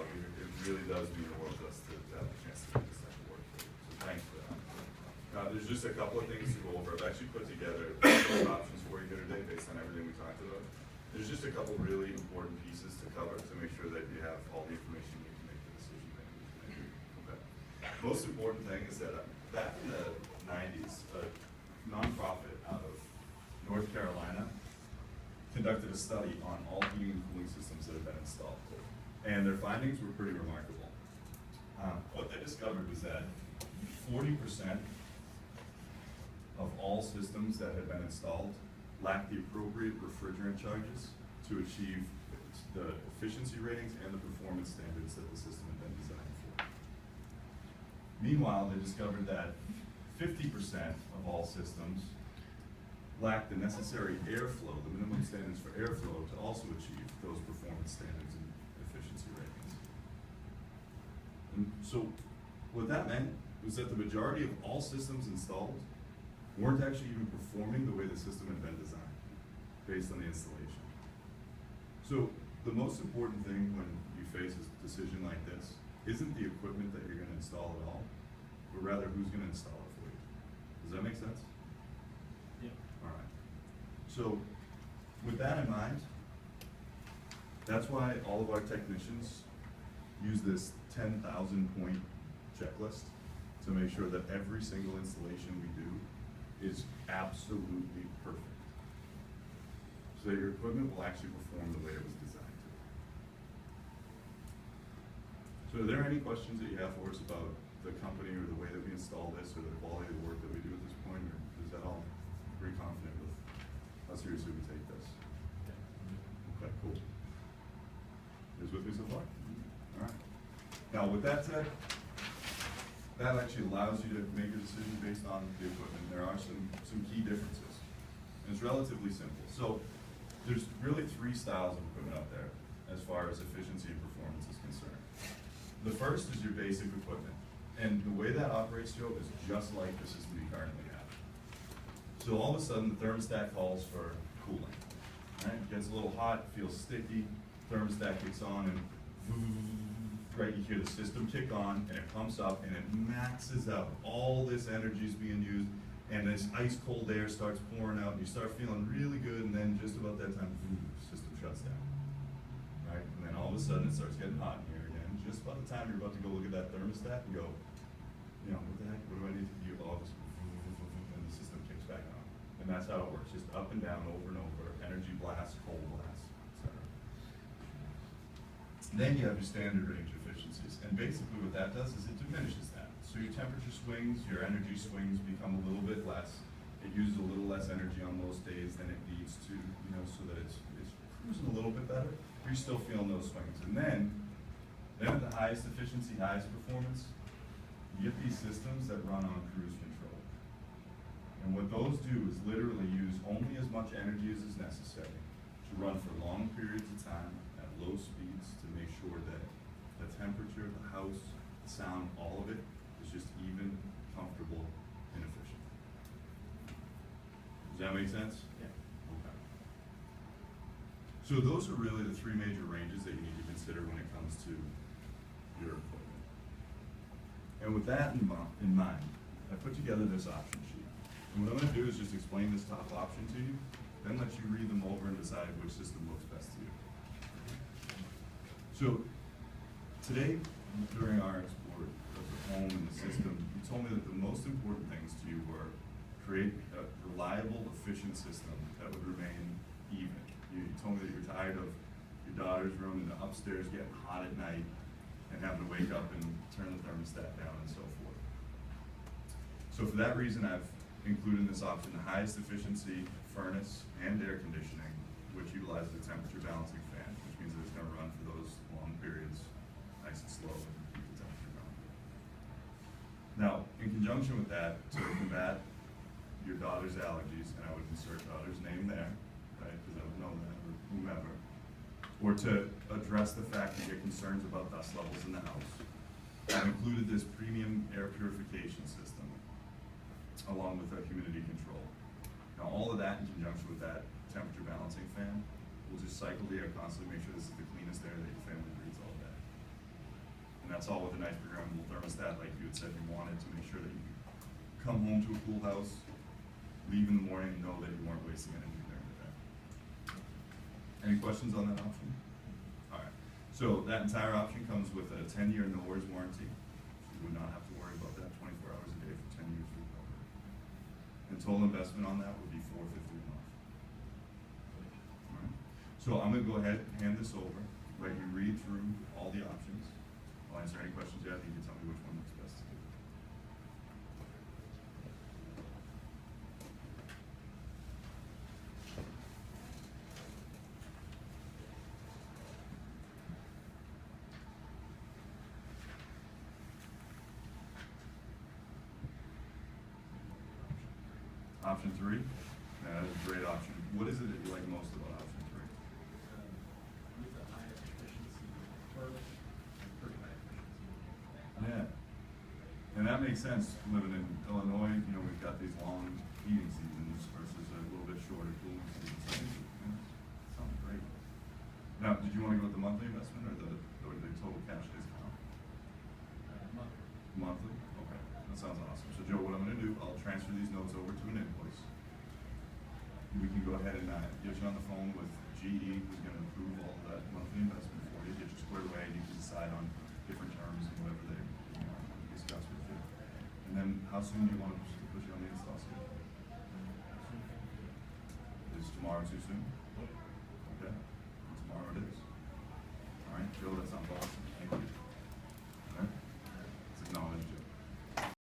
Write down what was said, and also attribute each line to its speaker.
Speaker 1: out. It really does mean the world to us to have a chance to do this type of work. So thanks for that. There's just a couple of things to go over. I've actually put together those options for you here today based on everything we talked about. There's just a couple really important pieces to cover to make sure that you have all the information you need to make the decision that you need to make. Okay. Most important thing is that back in the 90s, a nonprofit out of North Carolina conducted a study on all heating and cooling systems that have been installed. And their findings were pretty remarkable. What they discovered was that 40% of all systems that had been installed lacked the appropriate refrigerant charges to achieve the efficiency ratings and the performance standards that the system had been designed for. Meanwhile, they discovered that 50% of all systems lack the necessary airflow, the minimum standards for airflow, to also achieve those performance standards and efficiency ratings. And so what that meant was that the majority of all systems installed weren't actually even performing the way the system had been designed, based on the installation. So the most important thing when you face a decision like this isn't the equipment that you're gonna install at all, but rather who's gonna install it for you. Does that make sense?
Speaker 2: Yeah.
Speaker 1: All right. So with that in mind, that's why all of our technicians use this 10,000 point checklist to make sure that every single installation we do is absolutely perfect, so that your equipment will actually perform the way it was designed to. So are there any questions that you have for us about the company or the way that we install this or the quality of the work that we do at this point, or is that all pretty confident with how seriously we take this? Okay, cool. You guys with me so far? All right. Now with that said, that actually allows you to make a decision based on the equipment. There are some key differences. And it's relatively simple. So there's really three styles of equipment out there as far as efficiency and performance is concerned. The first is your basic equipment. And the way that operates, Joe, is just like the system you currently have. So all of a sudden the thermostat calls for cooling. Right? It gets a little hot, feels sticky, thermostat kicks on, and right, you hear the system kick on, and it pumps up, and it maxes out. All this energy is being used, and this ice cold air starts pouring out, and you start feeling really good, and then just about that time, the system shuts down. Right? And then all of a sudden, it starts getting hot in here again. Just about the time you're about to go look at that thermostat and go, you know, what the heck, what do I need to do? All this, and the system kicks back on. And that's how it works, just up and down, over and over, energy blast, cold blast, etc. Then you have your standard range efficiencies, and basically what that does is it diminishes that. So your temperature swings, your energy swings become a little bit less. It uses a little less energy on most days than it needs to, you know, so that it's cruising a little bit better. You're still feeling those swings. And then at the highest efficiency, highest performance, you get these systems that run on cruise control. And what those do is literally use only as much energy as is necessary to run for long periods of time at low speeds to make sure that the temperature, the house, the sound, all of it is just even, comfortable, and efficient. Does that make sense?
Speaker 2: Yeah.
Speaker 1: Okay. So those are really the three major ranges that you need to consider when it comes to your equipment. And with that in mind, I put together this option sheet. And what I'm going to do is just explain this top option to you, then let you read them over and decide which system looks best to you. So today, during our explore of the home and the system, you told me that the most important things to you were create a reliable, efficient system that would remain even. You told me that you're tired of your daughter's room and the upstairs getting hot at night and having to wake up and turn the thermostat down and so forth. So for that reason, I've included in this option the highest efficiency furnace and air conditioning, which utilizes a temperature balancing fan, which means that it's going to run for those long periods, nice and slow, and keep the temperature going. Now, in conjunction with that, to combat your daughter's allergies, and I would insert daughter's name there, right, because I would know that, or whomever, or to address the fact that you're concerned about dust levels in the house, I've included this premium air purification system, along with humidity control. Now, all of that in conjunction with that temperature balancing fan will just cycle the air constantly, make sure this is the cleanest air that your family breathes all day. that's all with a nice programmable thermostat, like you had said you wanted, to make sure that you come home to a cool house, leave in the morning, know that you weren't wasting energy during the day. Any questions on that option? Alright, so that entire option comes with a 10-year no-worries warranty. So you would not have to worry about that 24 hours a day for 10 years to recover. And total investment on that would be $450 a month. Alright, so I'm gonna go ahead and hand this over, let you read through all the options. I'll answer any questions you have, you can tell me which one looks best to do. Option 3, that is a great option. What is it that you like most about option 3?
Speaker 2: With the high efficiency work and pretty high efficiency.
Speaker 1: Yeah, and that makes sense, living in Illinois, you know, we've got these long heating seasons versus a little bit shorter cooling season. So I think, you know, sounds great. Now, did you want to go with the monthly investment or the total cash discount?
Speaker 2: Monthly.
Speaker 1: Monthly? Okay, that sounds awesome. So Joe, what I'm gonna do, I'll transfer these notes over to an invoice. We can go ahead and get you on the phone with GE, who's gonna approve all of that monthly investment for you, get you squared away, and you can decide on different terms and whatever they, you know, discuss with you. And then, how soon do you want us to put you on the install schedule? Is tomorrow too soon? Okay, tomorrow it is. All right, Joe, that sounds awesome.